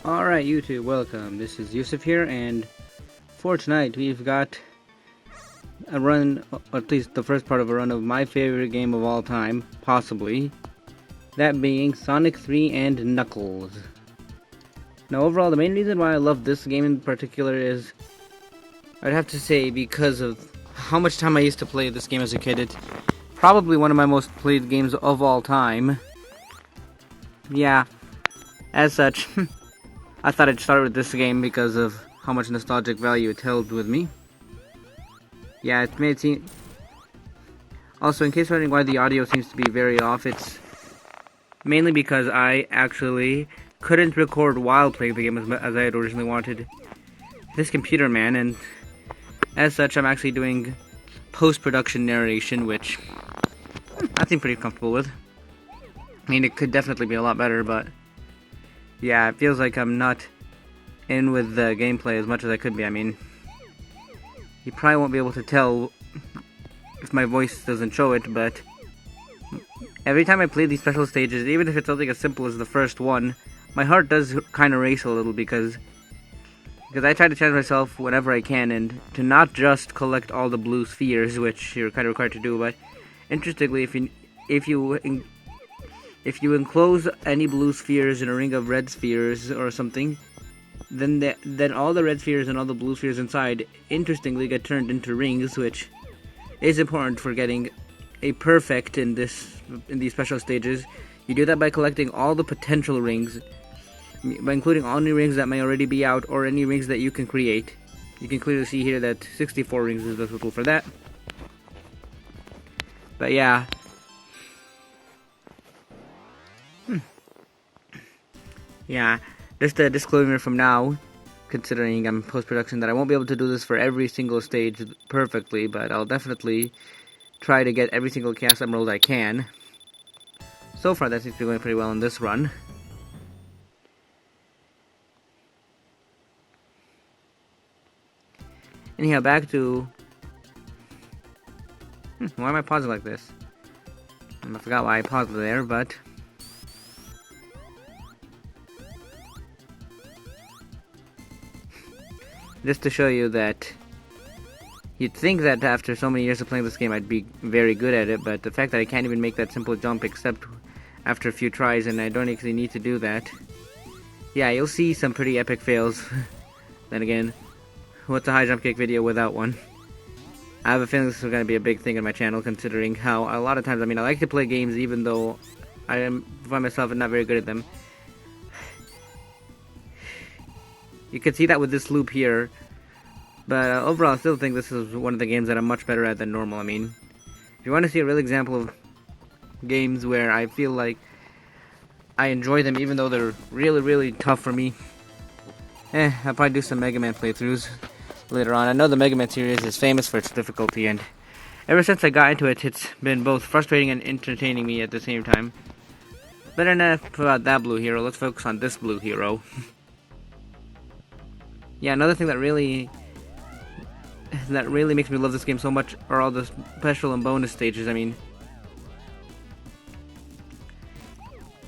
Alright YouTube, welcome. This is Yusuf here, and for tonight we've got a run, or at least the first part of a run of my favorite game of all time, possibly. That being Sonic 3 and Knuckles. Now overall, the main reason why I love this game in particular is, I'd have to say, because of how much time I used to play this game as a kid. It's probably one of my most played games of all time. Yeah, as such, I thought I'd start with this game because of how much nostalgic value it held with me. Yeah, it made it seem... Also, in case you're wondering why the audio seems to be very off, it's mainly because I actually couldn't record while playing the game as I had originally wanted. This computer man, and as such, I'm actually doing post-production narration, which I seem pretty comfortable with. I mean, it could definitely be a lot better, but yeah, it feels like I'm not in with the gameplay as much as I could be. I mean, you probably won't be able to tell if my voice doesn't show it, but every time I play these special stages, even if it's something as simple as the first one, my heart does kind of race a little because I try to challenge myself whenever I can, and to not just collect all the blue spheres, which you're kind of required to do, but interestingly, if you enclose any blue spheres in a ring of red spheres or something, then all the red spheres and all the blue spheres inside, interestingly, get turned into rings, which is important for getting a perfect in these special stages. You do that by collecting all the potential rings, by including all new rings that may already be out or any rings that you can create. You can clearly see here that 64 rings is the total for that. But yeah. Yeah, just a disclaimer from now, considering I'm post-production, that I won't be able to do this for every single stage perfectly, but I'll definitely try to get every single Chaos Emerald I can. So far, that seems to be going pretty well in this run. Anyhow, back to... why am I pausing like this? I forgot why I paused there, but... just to show you that you'd think that after so many years of playing this game I'd be very good at it, but the fact that I can't even make that simple jump except after a few tries, and I don't actually need to do that. Yeah, you'll see some pretty epic fails. Then again, what's a high jump kick video without one? I have a feeling this is going to be a big thing on my channel, considering how a lot of times, I mean, I like to play games even though I am, by myself, not very good at them. You can see that with this loop here, but overall I still think this is one of the games that I'm much better at than normal. I mean, if you want to see a real example of games where I feel like I enjoy them even though they're really, really tough for me, I'll probably do some Mega Man playthroughs later on. I know the Mega Man series is famous for its difficulty, and ever since I got into it, it's been both frustrating and entertaining me at the same time. But enough about that blue hero, let's focus on this blue hero. Yeah, another thing that really makes me love this game so much are all the special and bonus stages. I mean,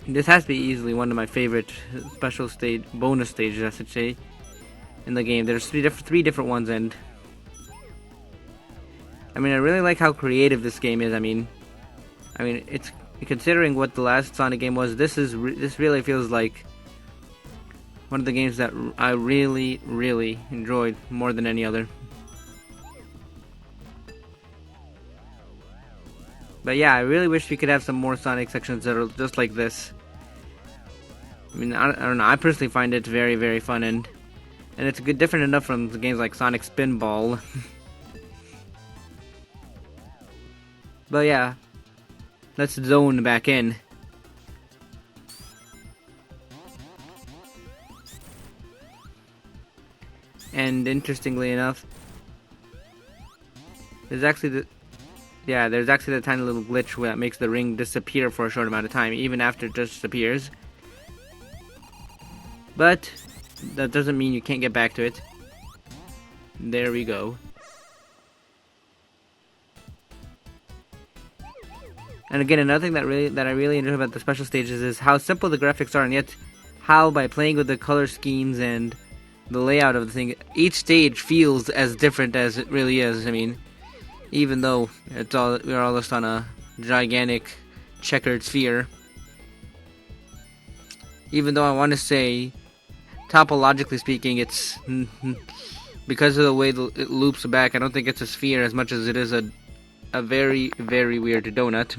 this has to be easily one of my favorite bonus stages, I should say, in the game. There's three different ones, and I mean, I really like how creative this game is. I mean, it's considering what the last Sonic game was. This really feels like one of the games that I really, really enjoyed more than any other. But yeah, I really wish we could have some more Sonic sections that are just like this. I mean, I don't know, I personally find it very, very fun, and it's different enough from the games like Sonic Spinball. But yeah, let's zone back in. And interestingly enough, there's actually the tiny little glitch that makes the ring disappear for a short amount of time, even after it just disappears. But that doesn't mean you can't get back to it. There we go. And again, another thing that I really enjoy about the special stages is how simple the graphics are, and yet how by playing with the color schemes and the layout of the thing, each stage feels as different as it really is. I mean, even though we're all just on a gigantic checkered sphere. Even though I want to say, topologically speaking, it's because of the way it loops back, I don't think it's a sphere as much as it is a very, very weird donut.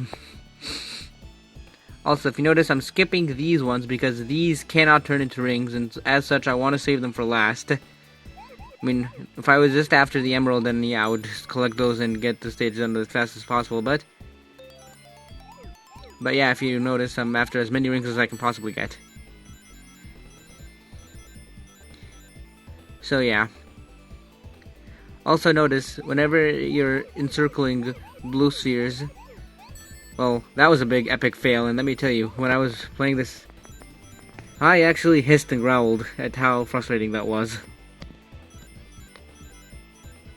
Also, if you notice, I'm skipping these ones because these cannot turn into rings, and as such, I want to save them for last. I mean, if I was just after the emerald, then yeah, I would just collect those and get the stage done as fast as possible, but yeah, if you notice, I'm after as many rings as I can possibly get. So yeah. Also notice, whenever you're encircling blue spheres, well, that was a big epic fail, and let me tell you, when I was playing this, I actually hissed and growled at how frustrating that was.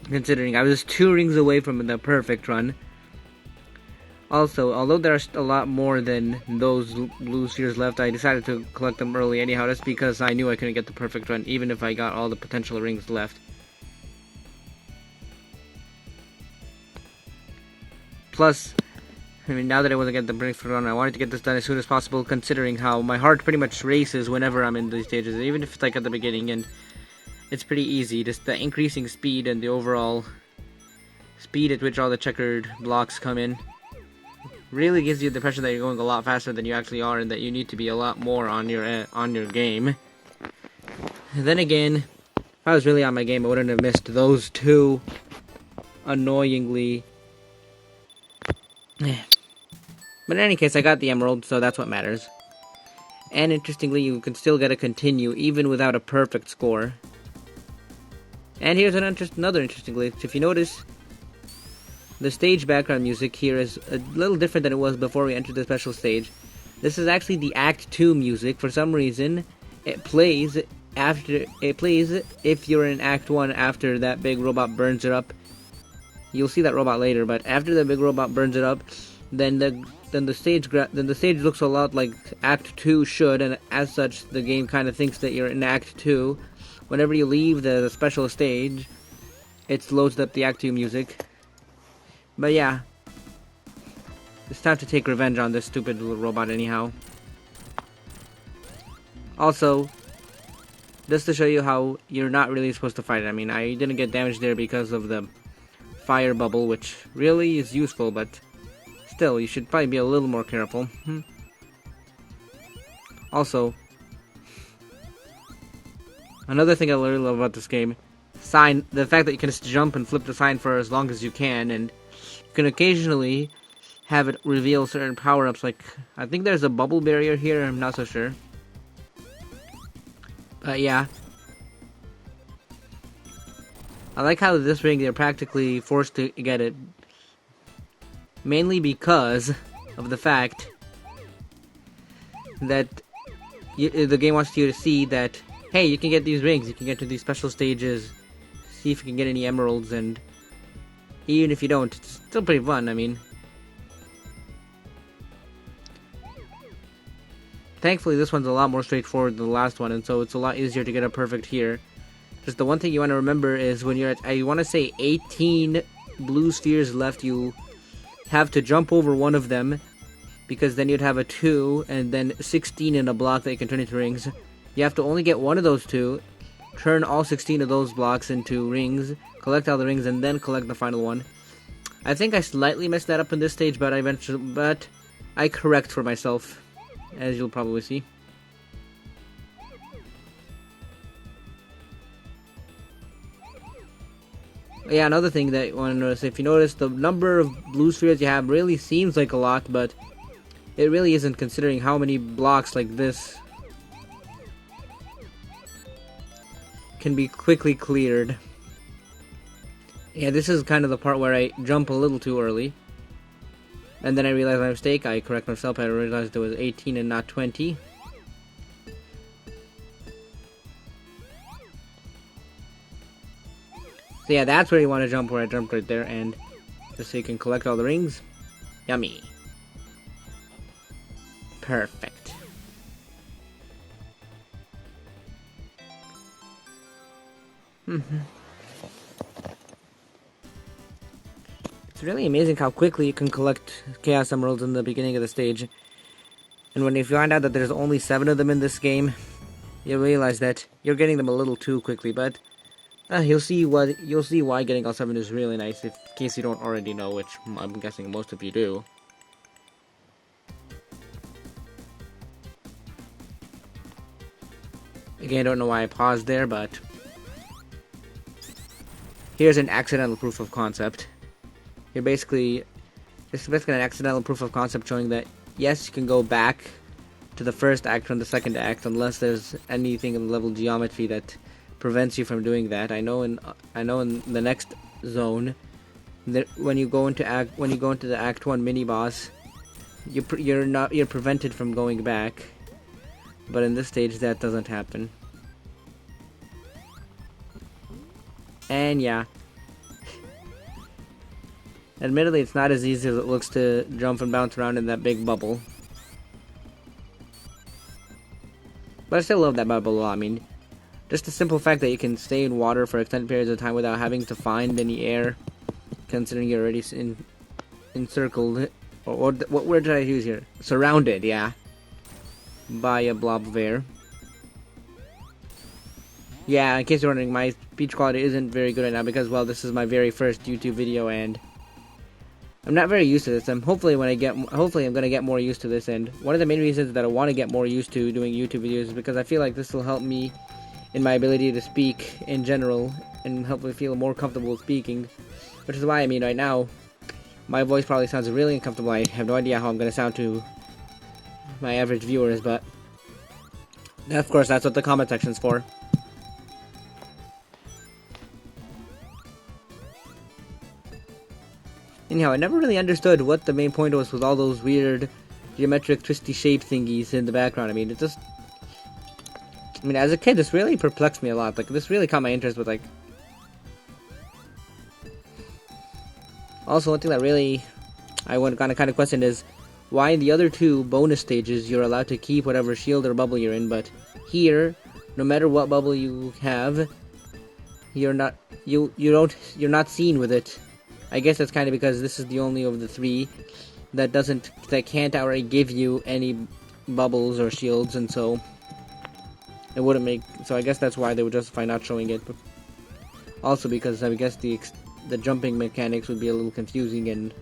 Considering I was 2 rings away from the perfect run. Also, although there's a lot more than those blue spheres left, I decided to collect them early anyhow. That's because I knew I couldn't get the perfect run, even if I got all the potential rings left. Plus, I mean, now that I wasn't getting the perfect run, I wanted to get this done as soon as possible, considering how my heart pretty much races whenever I'm in these stages, even if it's like at the beginning, and it's pretty easy. Just the increasing speed and the overall speed at which all the checkered blocks come in really gives you the impression that you're going a lot faster than you actually are, and that you need to be a lot more on your game. And then again, if I was really on my game, I wouldn't have missed those 2 annoyingly. But in any case, I got the emerald, so that's what matters. And interestingly, you can still get a continue even without a perfect score. And here's another interesting glitch. If you notice, the stage background music here is a little different than it was before we entered the special stage. This is actually the Act 2 music. For some reason, it plays if you're in Act 1 after that big robot burns it up. You'll see that robot later, but after the big robot burns it up, then the stage looks a lot like Act 2 should, and as such, the game kind of thinks that you're in Act 2. Whenever you leave the special stage, it loads up the Act 2 music. But yeah, it's time to take revenge on this stupid little robot anyhow. Also, just to show you how you're not really supposed to fight it. I mean, I didn't get damaged there because of the fire bubble, which really is useful, but still, you should probably be a little more careful. Also, another thing I really love about this game, the fact that you can just jump and flip the sign for as long as you can, and you can occasionally have it reveal certain power-ups, like, I think there's a bubble barrier here, I'm not so sure. But yeah. I like how this ring, they're practically forced to get it. Mainly because of the fact that the game wants you to see that, hey, you can get these rings, you can get to these special stages, see if you can get any emeralds, and even if you don't, it's still pretty fun. I mean, thankfully this one's a lot more straightforward than the last one, and so it's a lot easier to get a perfect here. Just the one thing you want to remember is when you're at, I want to say 18 blue spheres left, you have to jump over one of them, because then you'd have a 2, and then 16 in a block that you can turn into rings. You have to only get one of those 2, turn all 16 of those blocks into rings, collect all the rings, and then collect the final one. I think I slightly messed that up in this stage, but I correct for myself, as you'll probably see. Yeah, another thing that you want to notice, if you notice, the number of blue spheres you have really seems like a lot, but it really isn't, considering how many blocks like this can be quickly cleared. Yeah, this is kind of the part where I jump a little too early. And then I realized my mistake. I correct myself. I realized it was 18 and not 20. So yeah, that's where you want to jump, where I jumped right there, and just so you can collect all the rings. Yummy. Perfect. It's really amazing how quickly you can collect Chaos Emeralds in the beginning of the stage. And when you find out that there's only 7 of them in this game, you realize that you're getting them a little too quickly, but you'll see why getting all 7 is really nice, in case you don't already know, which I'm guessing most of you do. Again, I don't know why I paused there, but here's an accidental proof of concept. It's basically an accidental proof of concept showing that yes, you can go back to the first act from the second act unless there's anything in the level geometry that prevents you from doing that. I know in the next zone that when you go into the Act 1 mini boss, you're prevented from going back. But in this stage that doesn't happen. And yeah. Admittedly, it's not as easy as it looks to jump and bounce around in that big bubble. But I still love that bubble a lot. I mean, just the simple fact that you can stay in water for extended periods of time without having to find any air, considering you're already encircled, or what word did I use here? Surrounded, yeah, by a blob of air. Yeah, in case you're wondering, my speech quality isn't very good right now because, well, this is my very first YouTube video and I'm not very used to this. Hopefully I'm gonna get more used to this. And one of the main reasons that I want to get more used to doing YouTube videos is because I feel like this will help me in my ability to speak in general and help me feel more comfortable speaking. Which is why, I mean, right now my voice probably sounds really uncomfortable. I have no idea how I'm gonna sound to my average viewers, but of course that's what the comment section's for. Anyhow, I never really understood what the main point was with all those weird geometric twisty shape thingies in the background. I mean, as a kid, this really perplexed me a lot. Like, this really caught my interest, but, like... Also, one thing that really I want to kind of question is why in the other 2 bonus stages you're allowed to keep whatever shield or bubble you're in, but here, no matter what bubble you have, you're not seen with it. I guess that's kind of because this is the only of the 3 that can't already give you any bubbles or shields, and so it wouldn't make. So I guess that's why they would justify not showing it. But also because I guess the jumping mechanics would be a little confusing and.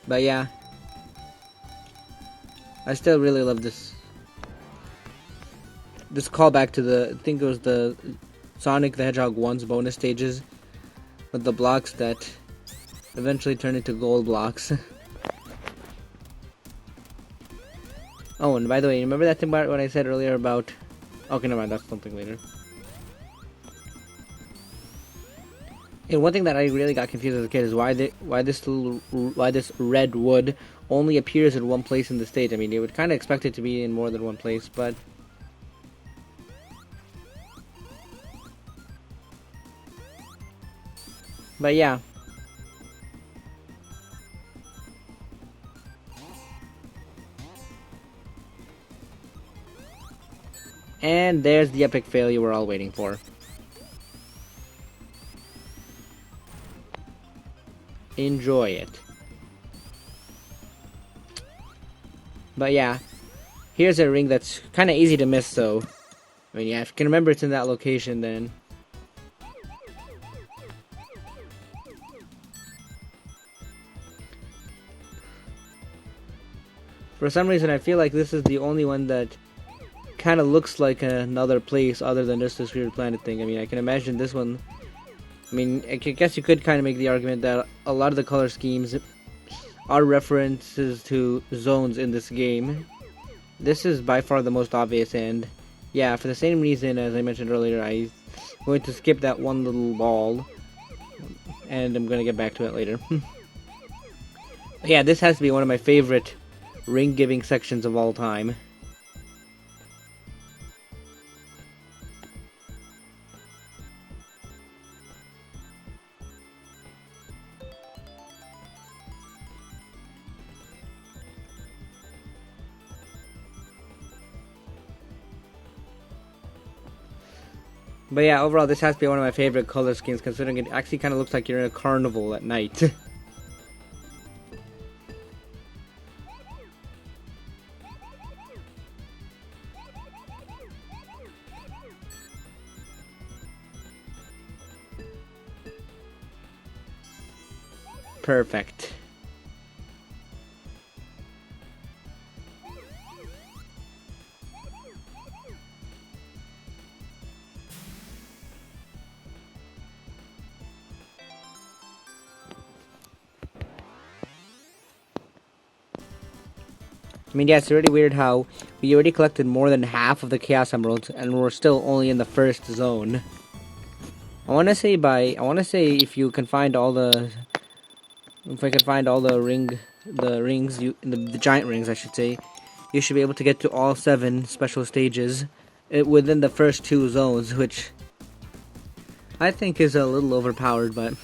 But yeah, I still really love this callback to I think it was the Sonic the Hedgehog 1's bonus stages with the blocks that eventually turn into gold blocks. Oh, and by the way, remember that thing about what I said earlier about... Okay, never mind, that's something later. And one thing that I really got confused as a kid is why this red wood only appears in one place in the stage. I mean, you would kind of expect it to be in more than one place, but... But yeah. And there's the epic fail you were all waiting for. Enjoy it. But yeah. Here's a ring that's kind of easy to miss, so... I mean, yeah, if you can remember it's in that location, then... For some reason, I feel like this is the only one that kind of looks like another place other than just this weird planet thing. I mean, I can imagine this one... I mean, I guess you could kind of make the argument that a lot of the color schemes are references to zones in this game. This is by far the most obvious, and yeah, for the same reason as I mentioned earlier, I'm going to skip that one little ball, and I'm going to get back to it later. Yeah, this has to be one of my favorite ring-giving sections of all time. But yeah, overall, this has to be one of my favorite color schemes, considering it actually kind of looks like you're in a carnival at night. Perfect. I mean, yeah, it's really weird how we already collected more than half of the Chaos Emeralds, and we're still only in the first zone. I want to say if you can find all the, if I can find all the rings, the giant rings, I should say, you should be able to get to all 7 special stages within the first 2 zones, which I think is a little overpowered, but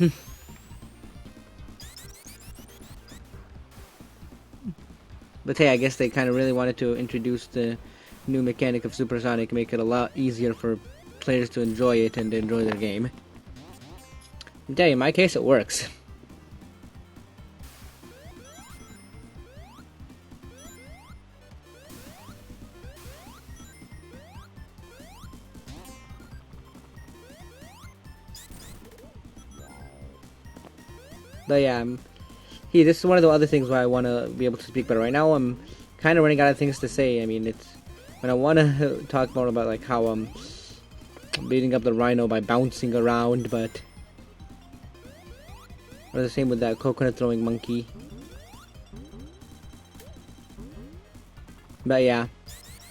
but hey, I guess they kind of really wanted to introduce the new mechanic of Supersonic, make it a lot easier for players to enjoy it and enjoy their game. I tell you, in my case, it works. But yeah, this is one of the other things why I want to be able to speak better. Right now, I'm kind of running out of things to say. I mean, it's when I want to talk more about like how I'm beating up the rhino by bouncing around, but or the same with that coconut throwing monkey. But yeah,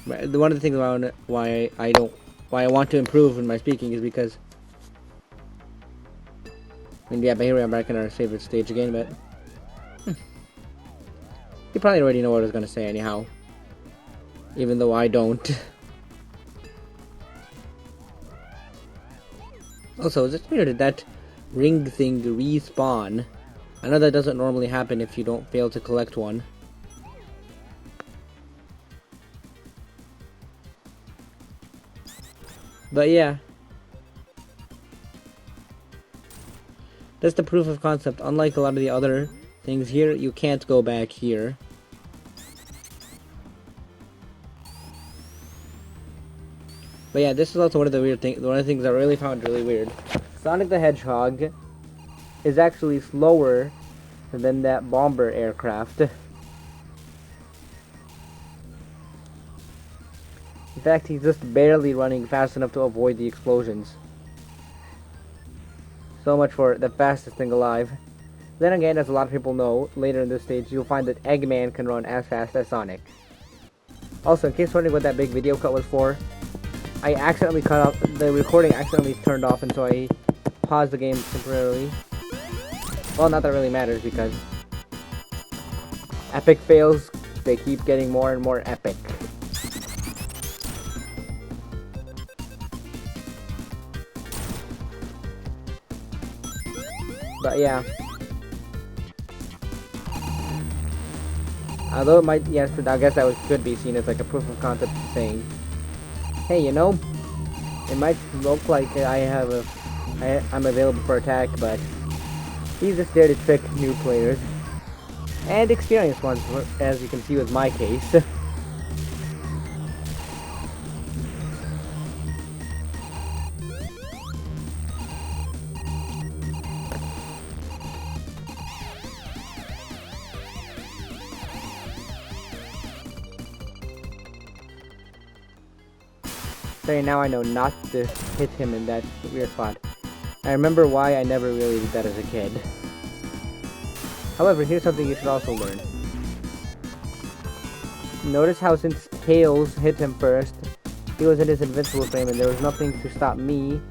one of the things why I want to improve in my speaking is because, I mean, yeah, but here we are back in our favorite stage again, but you probably already know what I was gonna say anyhow, even though I don't. Also, is it weird that that ring thing respawn? I know that doesn't normally happen if you don't fail to collect one. But yeah, that's the proof of concept. Unlike a lot of the other things here, you can't go back here. But yeah, this is also one of the weird things. One of the things I really found really weird. Sonic the Hedgehog is actually slower than that bomber aircraft. In fact, he's just barely running fast enough to avoid the explosions. So much for the fastest thing alive. Then again, as a lot of people know, later in this stage, you'll find that Eggman can run as fast as Sonic. Also, in case you're wondering what that big video cut was for, I accidentally cut off, the recording accidentally turned off, and so I paused the game temporarily. Well, not that it really matters, because epic fails, they keep getting more and more epic. But yeah. Although it might, yes, I guess that could be seen as like a proof of concept saying, hey, you know, it might look like I'm available for attack, but he's just there to trick new players. And experienced ones, as you can see with my case. So now I know not to hit him in that weird spot. I remember why I never really did that as a kid. However, here's something you should also learn. Notice how since Tails hit him first, he was in his invincible frame and there was nothing to stop me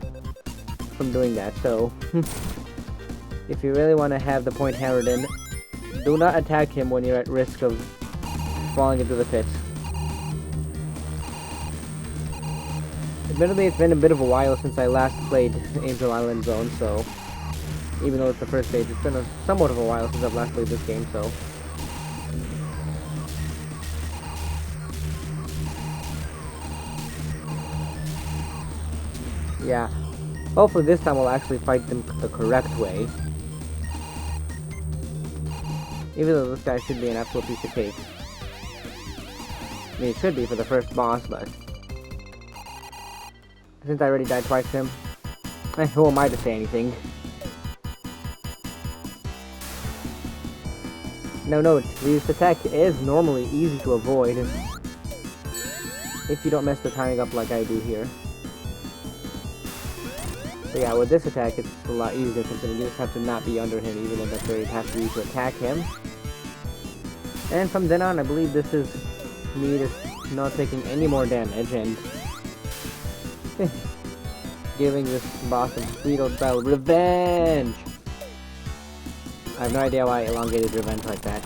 from doing that. So, if you really want to have the point hammered in, do not attack him when you're at risk of falling into the pit. Admittedly, it's been a bit of a while since I last played Angel Island Zone, so even though it's the first stage, it's been somewhat of a while since I've last played this game, so Yeah. Hopefully this time we'll actually fight them the correct way. Even though this guy should be an absolute piece of cake. I mean, it should be for the first boss, but... since I already died twice to him, who am I to say anything? No, this attack is normally easy to avoid if you don't mess the timing up like I do here. So yeah, with this attack, it's a lot easier considering you just have to not be under him, even if that's where you have to use to attack him. And from then on, I believe this is me just not taking any more damage and giving this boss some sweet old style revenge! I have no idea why I elongated revenge like that.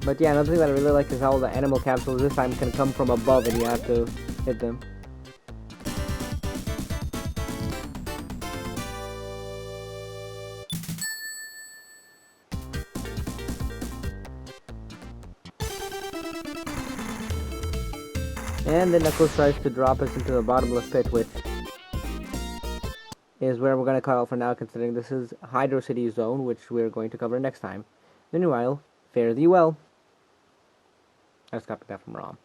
But yeah, another thing that I really like is how the animal capsules this time can come from above and you have to hit them. And then Knuckles tries to drop us into the bottomless pit, which is where we're going to cut out for now, considering this is Hydro City Zone, which we're going to cover next time. Meanwhile, fare thee well. I just copied that from ROM.